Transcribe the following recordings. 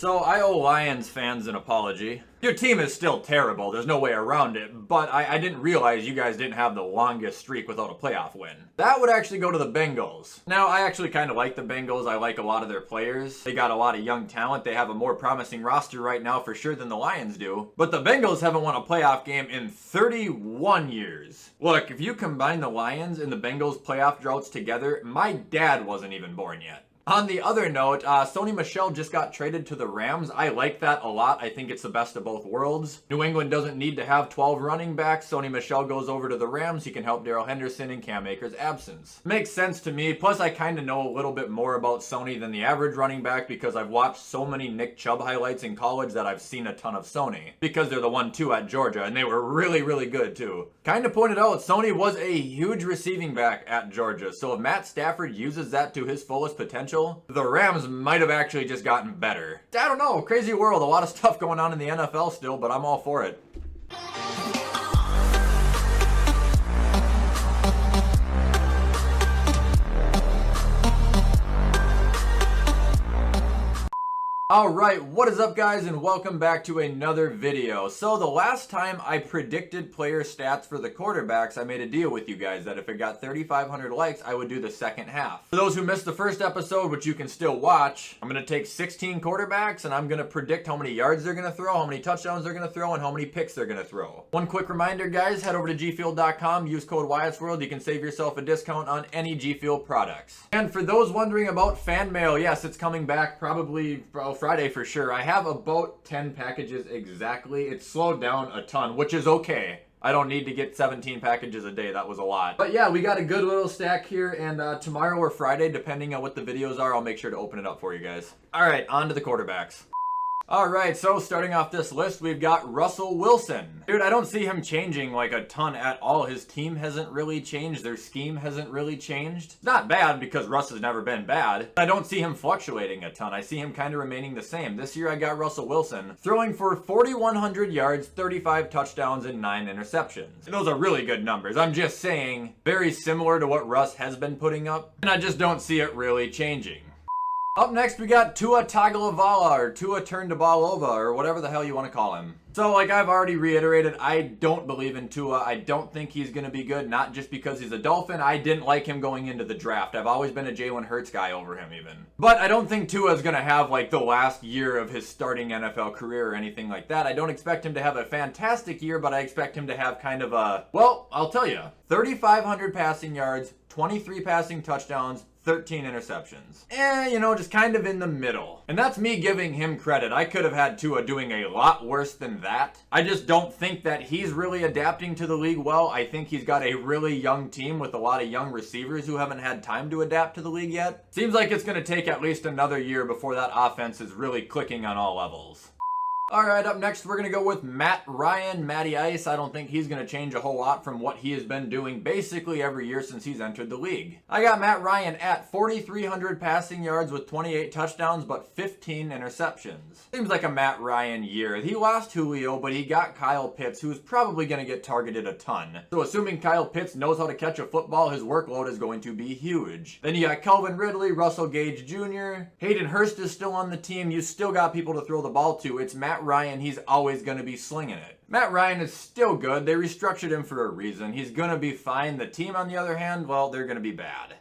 So I owe Lions fans an apology. Your team is still terrible, there's no way around it, but I didn't realize you guys didn't have the longest streak without a playoff win. That would actually go to the Bengals. Now, I actually kind of like the Bengals. I like a lot of their players. They got a lot of young talent. They have a more promising roster right now for sure than the Lions do. But the Bengals haven't won a playoff game in 31 years. Look, if you combine the Lions and the Bengals playoff droughts together, my dad wasn't even born yet. On the other note, Sony Michel just got traded to the Rams. I like that a lot. I think it's the best of both worlds. New England doesn't need to have 12 running backs. Sony Michel goes over to the Rams. He can help Darrell Henderson in Cam Akers' absence. Makes sense to me. Plus, I kind of know a little bit more about Sony than the average running back because I've watched so many Nick Chubb highlights in college that I've seen a ton of Sony. Because they're the 1-2 at Georgia, and they were really, really good too. Kind of pointed out, Sony was a huge receiving back at Georgia. So if Matt Stafford uses that to his fullest potential, the Rams might have actually just gotten better. I don't know, crazy world, a lot of stuff going on in the NFL still, but I'm all for it. Alright, what is up guys, and welcome back to another video. So the last time I predicted player stats for the quarterbacks, I made a deal with you guys that if it got 3,500 likes, I would do the second half. For those who missed the first episode, which you can still watch, I'm going to take 16 quarterbacks and I'm going to predict how many yards they're going to throw, how many touchdowns they're going to throw, and how many picks they're going to throw. One quick reminder guys, head over to gfuel.com, use code WyattzWorld, you can save yourself a discount on any G Fuel products. And for those wondering about fan mail, yes, it's coming back probably Friday for sure. I have about 10 packages exactly. It's slowed down a ton, which is okay. I don't need to get 17 packages a day. That was a lot. But yeah, we got a good little stack here, and tomorrow or Friday, depending on what the videos are, I'll make sure to open it up for you guys. All right, on to the quarterbacks. Alright, so starting off this list, we've got Russell Wilson. Dude, I don't see him changing like a ton at all. His team hasn't really changed. Their scheme hasn't really changed. It's not bad because Russ has never been bad. I don't see him fluctuating a ton. I see him kind of remaining the same. This year I got Russell Wilson throwing for 4,100 yards, 35 touchdowns, and 9 interceptions. And those are really good numbers. I'm just saying, very similar to what Russ has been putting up. And I just don't see it really changing. Up next, we got Tua Tagovailoa, or Tua Turndabalova, or whatever the hell you want to call him. So, like I've already reiterated, I don't believe in Tua. I don't think he's going to be good, not just because he's a Dolphin. I didn't like him going into the draft. I've always been a Jalen Hurts guy over him, even. But I don't think Tua is going to have, like, the last year of his starting NFL career or anything like that. I don't expect him to have a fantastic year, but I expect him to have kind of a, well, I'll tell you, 3,500 passing yards, 23 passing touchdowns, 13 interceptions. You know, just kind of in the middle. And that's me giving him credit. I could have had Tua doing a lot worse than that. I just don't think that he's really adapting to the league well. I think he's got a really young team with a lot of young receivers who haven't had time to adapt to the league yet. Seems like it's going to take at least another year before that offense is really clicking on all levels. Alright, up next we're going to go with Matt Ryan, Matty Ice. I don't think he's going to change a whole lot from what he has been doing basically every year since he's entered the league. I got Matt Ryan at 4,300 passing yards with 28 touchdowns but 15 interceptions. Seems like a Matt Ryan year. He lost Julio, but he got Kyle Pitts, who's probably going to get targeted a ton. So assuming Kyle Pitts knows how to catch a football, his workload is going to be huge. Then you got Calvin Ridley, Russell Gage Jr. Hayden Hurst is still on the team. You still got people to throw the ball to. It's Matt Ryan, he's always going to be slinging it. Matt Ryan is still good. They restructured him for a reason. He's going to be fine. The team, on the other hand, well, they're going to be bad.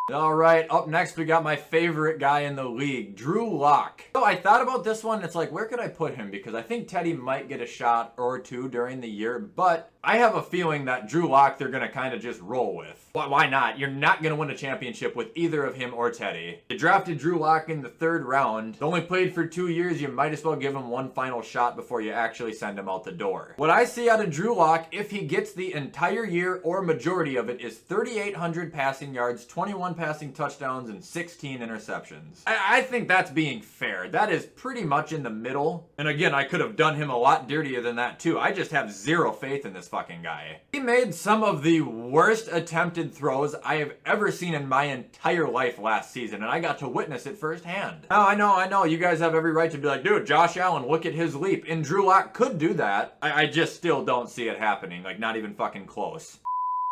Alright, up next we got my favorite guy in the league, Drew Lock. So I thought about this one, it's like, where could I put him? Because I think Teddy might get a shot or two during the year, but I have a feeling that Drew Lock they're going to kind of just roll with. Why not? You're not going to win a championship with either of him or Teddy. You drafted Drew Lock in the 3rd round. He only played for 2 years. You might as well give him one final shot before you actually send him out the door. What I see out of Drew Lock, if he gets the entire year or majority of it, is 3,800 passing yards, 21 passing touchdowns, and 16 interceptions. I think that's being fair. That is pretty much in the middle. And again, I could have done him a lot dirtier than that too. I just have zero faith in this fucking guy. He made some of the worst attempted throws I have ever seen in my entire life last season, and I got to witness it firsthand. Now, I know, you guys have every right to be like, dude, Josh Allen, look at his leap. And Drew Lock could do that. I just still don't see it happening, like not even fucking close.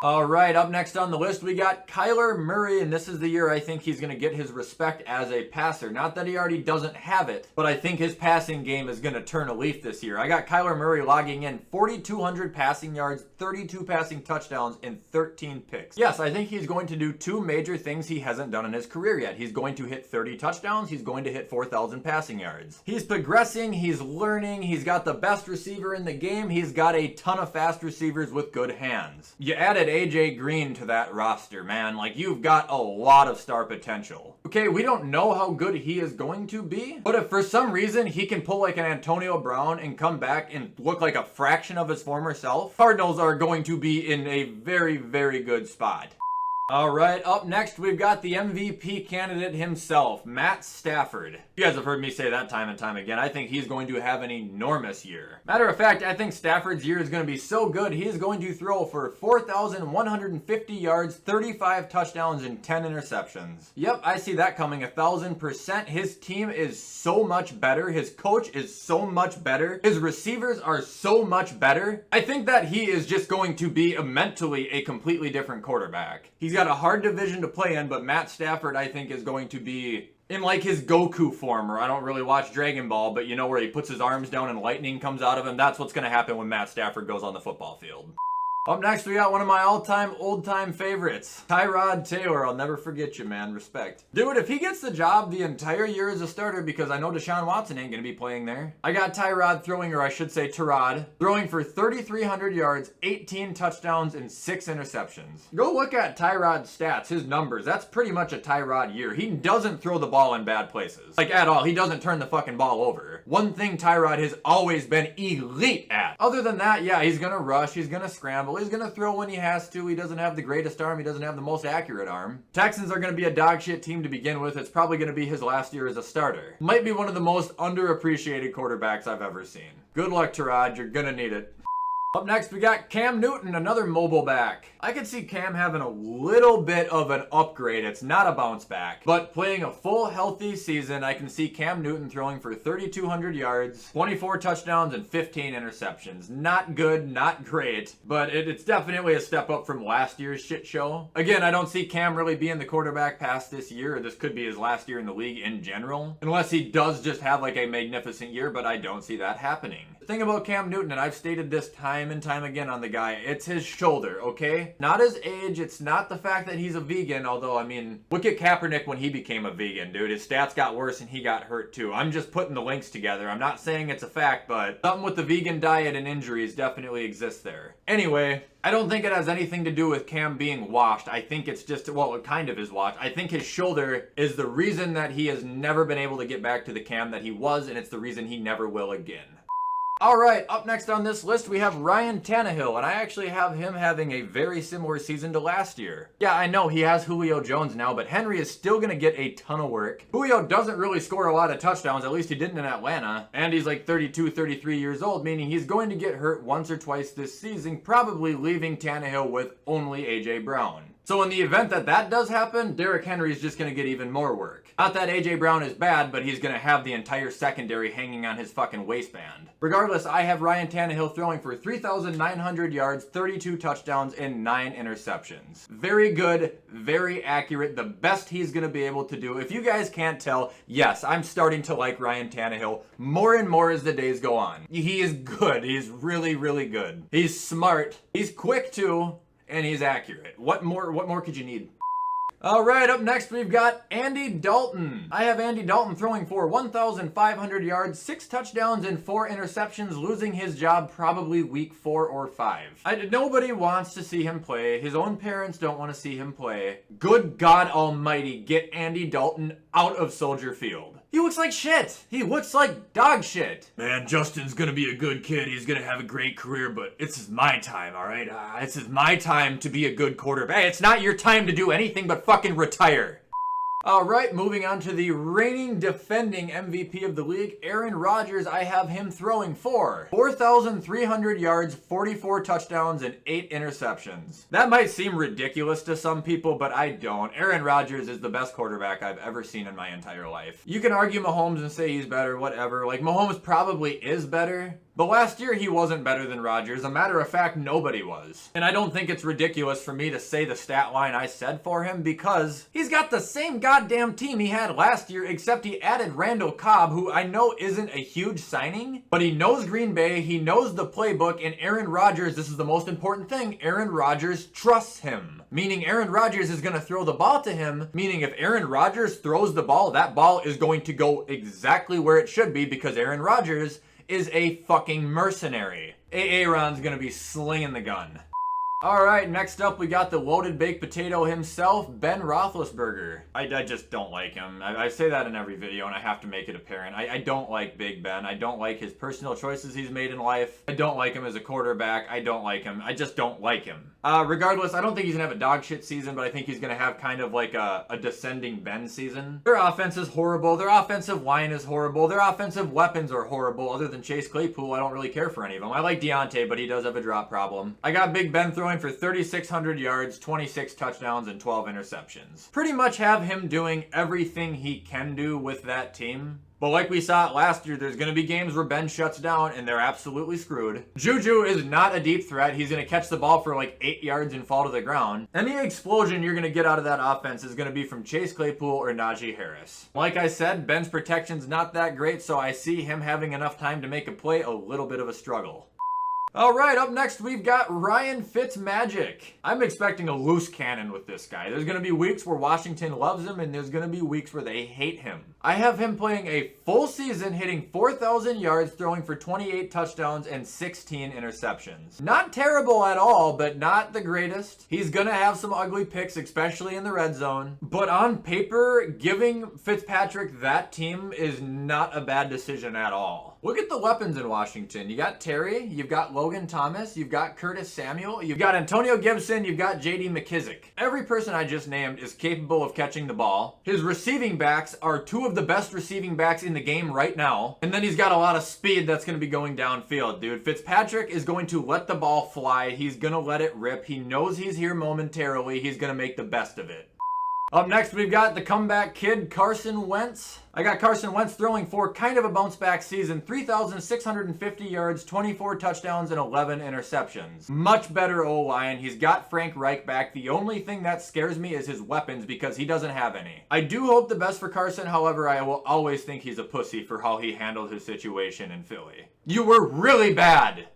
All right, up next on the list, we got Kyler Murray, and this is the year I think he's going to get his respect as a passer. Not that he already doesn't have it, but I think his passing game is going to turn a leaf this year. I got Kyler Murray logging in 4,200 passing yards, 32 passing touchdowns, and 13 picks. Yes, I think he's going to do two major things he hasn't done in his career yet. He's going to hit 30 touchdowns. He's going to hit 4,000 passing yards. He's progressing. He's learning. He's got the best receiver in the game. He's got a ton of fast receivers with good hands. You added AJ Green to that roster, man. Like, you've got a lot of star potential. Okay, we don't know how good he is going to be, but if for some reason he can pull like an Antonio Brown and come back and look like a fraction of his former self, Cardinals are going to be in a very, very good spot. All right, up next, we've got the MVP candidate himself, Matt Stafford. You guys have heard me say that time and time again. I think he's going to have an enormous year. Matter of fact, I think Stafford's year is going to be so good, he's going to throw for 4,150 yards, 35 touchdowns, and 10 interceptions. Yep, I see that coming 1,000%. His team is so much better. His coach is so much better. His receivers are so much better. I think that he is just going to be mentally a completely different quarterback. He's got a hard division to play in, but Matt Stafford, I think, is going to be in like his Goku form, or I don't really watch Dragon Ball, but you know where he puts his arms down and lightning comes out of him? That's what's going to happen when Matt Stafford goes on the football field. Up next, we got one of my all-time, old-time favorites, Tyrod Taylor. I'll never forget you, man. Respect. Dude, if he gets the job the entire year as a starter, because I know Deshaun Watson ain't going to be playing there, I got Tyrod throwing, or I should say Tyrod, throwing for 3,300 yards, 18 touchdowns, and 6 interceptions. Go look at Tyrod's stats, his numbers. That's pretty much a Tyrod year. He doesn't throw the ball in bad places. Like, at all. He doesn't turn the fucking ball over. One thing Tyrod has always been elite at. Other than that, yeah, he's going to rush, he's going to scramble, he's going to throw when he has to. He doesn't have the greatest arm. He doesn't have the most accurate arm. Texans are going to be a dog shit team to begin with. It's probably going to be his last year as a starter. Might be one of the most underappreciated quarterbacks I've ever seen. Good luck, Tyrod. You're going to need it. Up next, we got Cam Newton, another mobile back. I could see Cam having a little bit of an upgrade. It's not a bounce back, but playing a full healthy season, I can see Cam Newton throwing for 3,200 yards, 24 touchdowns, and 15 interceptions. Not good, not great, but it's definitely a step up from last year's shit show. Again, I don't see Cam really being the quarterback past this year, or this could be his last year in the league in general, unless he does just have like a magnificent year, but I don't see that happening. The thing about Cam Newton, and I've stated this time and time again on the guy, it's his shoulder, okay? Not his age, it's not the fact that he's a vegan, although, I mean, look at Kaepernick when he became a vegan, dude. His stats got worse and he got hurt too. I'm just putting the links together. I'm not saying it's a fact, but something with the vegan diet and injuries definitely exists there. Anyway, I don't think it has anything to do with Cam being washed. I think it's just, well, it kind of is washed. I think his shoulder is the reason that he has never been able to get back to the Cam that he was, and it's the reason he never will again. All right, up next on this list, we have Ryan Tannehill, and I actually have him having a very similar season to last year. Yeah, I know he has Julio Jones now, but Henry is still going to get a ton of work. Julio doesn't really score a lot of touchdowns, at least he didn't in Atlanta, and he's like 32, 33 years old, meaning he's going to get hurt once or twice this season, probably leaving Tannehill with only A.J. Brown. So in the event that that does happen, Derrick Henry is just going to get even more work. Not that A.J. Brown is bad, but he's going to have the entire secondary hanging on his fucking waistband. Regardless, I have Ryan Tannehill throwing for 3,900 yards, 32 touchdowns, and 9 interceptions. Very good, very accurate, the best he's going to be able to do. If you guys can't tell, yes, I'm starting to like Ryan Tannehill more and more as the days go on. He is good. He's really, really good. He's smart. He's quick too. And he's accurate. What more could you need? All right, up next we've got Andy Dalton. I have Andy Dalton throwing for 1,500 yards, 6 touchdowns, and 4 interceptions, losing his job probably week 4 or 5. Nobody wants to see him play. His own parents don't want to see him play. Good God Almighty, get Andy Dalton out of Soldier Field. He looks like shit. He looks like dog shit. Man, Justin's gonna be a good kid. He's gonna have a great career, but this is my time, all right? This is my time to be a good quarterback. Hey, it's not your time to do anything but fucking retire. All right, moving on to the reigning defending MVP of the league, Aaron Rodgers. I have him throwing for 4,300 yards, 44 touchdowns, and 8 interceptions. That might seem ridiculous to some people, but I don't. Aaron Rodgers is the best quarterback I've ever seen in my entire life. You can argue Mahomes and say he's better, whatever. Like, Mahomes probably is better, But last year he wasn't better than Rodgers. A matter of fact, nobody was. And I don't think it's ridiculous for me to say the stat line I said for him because he's got the same goddamn team he had last year, except he added Randall Cobb, who I know isn't a huge signing, but he knows Green Bay, he knows the playbook, and Aaron Rodgers, this is the most important thing, Aaron Rodgers trusts him. Meaning Aaron Rodgers is going to throw the ball to him, meaning if Aaron Rodgers throws the ball, that ball is going to go exactly where it should be because Aaron Rodgers is a fucking mercenary. Aaron's going to be slinging the gun. Alright, next up we got the loaded baked potato himself, Ben Roethlisberger. I just don't like him. I say that in every video and I have to make it apparent. I don't like Big Ben. I don't like his personal choices he's made in life. I don't like him as a quarterback. I don't like him. I just don't like him. Regardless, I don't think he's going to have a dog shit season, but I think he's going to have kind of like a descending Ben season. Their offense is horrible. Their offensive line is horrible. Their offensive weapons are horrible. Other than Chase Claypool, I don't really care for any of them. I like Deontay, but he does have a drop problem. I got Big Ben throwing for 3,600 yards, 26 touchdowns, and 12 interceptions. Pretty much have him doing everything he can do with that team. But like we saw it last year, there's going to be games where Ben shuts down and they're absolutely screwed. Juju is not a deep threat. He's going to catch the ball for like 8 yards and fall to the ground. Any explosion you're going to get out of that offense is going to be from Chase Claypool or Najee Harris. Like I said, Ben's protection's not that great, so I see him having enough time to make a play a little bit of a struggle. Alright, up next we've got Ryan Fitzmagic. I'm expecting a loose cannon with this guy. There's going to be weeks where Washington loves him and there's going to be weeks where they hate him. I have him playing a full season, hitting 4,000 yards, throwing for 28 touchdowns and 16 interceptions. Not terrible at all, but not the greatest. He's going to have some ugly picks, especially in the red zone. But on paper, giving Fitzpatrick that team is not a bad decision at all. Look at the weapons in Washington. You got Terry, you've got Logan Thomas, you've got Curtis Samuel, you've got Antonio Gibson, you've got J.D. McKissick. Every person I just named is capable of catching the ball. His receiving backs are two of the best receiving backs in the game right now. And then he's got a lot of speed that's going to be going downfield, dude. Fitzpatrick is going to let the ball fly. He's going to let it rip. He knows he's here momentarily. He's going to make the best of it. Up next, we've got the comeback kid, Carson Wentz. I got Carson Wentz throwing for kind of a bounce back season. 3,650 yards, 24 touchdowns, and 11 interceptions. Much better O-line. He's got Frank Reich back. The only thing that scares me is his weapons because he doesn't have any. I do hope the best for Carson. However, I will always think he's a pussy for how he handled his situation in Philly. You were really bad.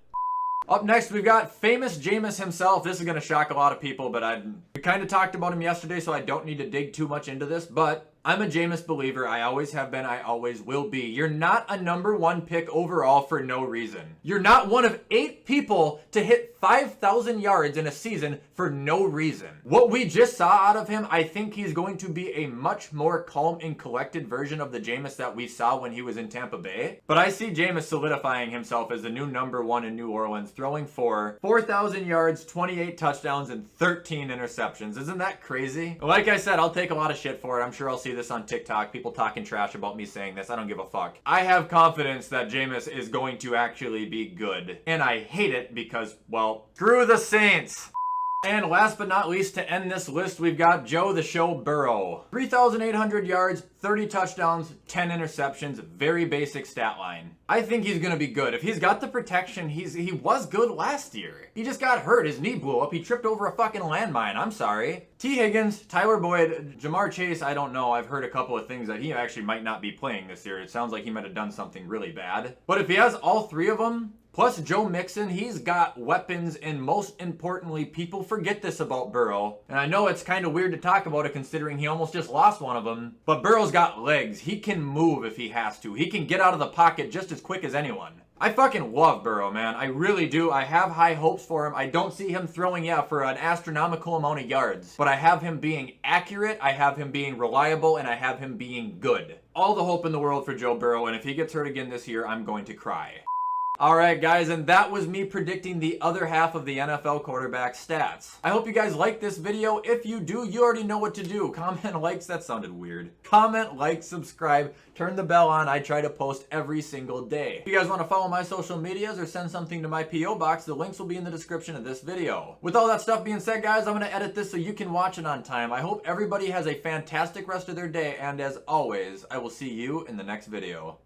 Up next, we've got famous Jameis himself. This is going to shock a lot of people, but we kind of talked about him yesterday, so I don't need to dig too much into this, but I'm a Jameis believer. I always have been. I always will be. You're not a #1 pick overall for no reason. You're not one of 8 people to hit 5,000 yards in a season for no reason. What we just saw out of him, I think he's going to be a much more calm and collected version of the Jameis that we saw when he was in Tampa Bay. But I see Jameis solidifying himself as the new #1 in New Orleans, throwing for 4,000 yards, 28 touchdowns, and 13 interceptions. Isn't that crazy? Like I said, I'll take a lot of shit for it. I'm sure I'll see this on TikTok, people talking trash about me saying this. I don't give a fuck. I have confidence that Jameis is going to actually be good. And I hate it because, well, screw the Saints. And last but not least, to end this list, we've got Joe the Show Burrow. 3,800 yards, 30 touchdowns, 10 interceptions, very basic stat line. I think he's going to be good. If he's got the protection, he was good last year. He just got hurt. His knee blew up. He tripped over a fucking landmine. I'm sorry. T. Higgins, Tyler Boyd, Jamar Chase, I don't know. I've heard a couple of things that he actually might not be playing this year. It sounds like he might have done something really bad. But if he has all 3 of them, plus Joe Mixon, he's got weapons, and most importantly, people forget this about Burrow. And I know it's kind of weird to talk about it considering he almost just lost one of them, but Burrow's got legs. He can move if he has to. He can get out of the pocket just as quick as anyone. I fucking love Burrow, man. I really do. I have high hopes for him. I don't see him throwing, for an astronomical amount of yards, but I have him being accurate, I have him being reliable, and I have him being good. All the hope in the world for Joe Burrow, and if he gets hurt again this year, I'm going to cry. Alright guys, and that was me predicting the other half of the NFL quarterback stats. I hope you guys liked this video. If you do, you already know what to do. Comment, likes, that sounded weird. Comment, like, subscribe, turn the bell on. I try to post every single day. If you guys want to follow my social medias or send something to my P.O. box, the links will be in the description of this video. With all that stuff being said, guys, I'm going to edit this so you can watch it on time. I hope everybody has a fantastic rest of their day, and as always, I will see you in the next video.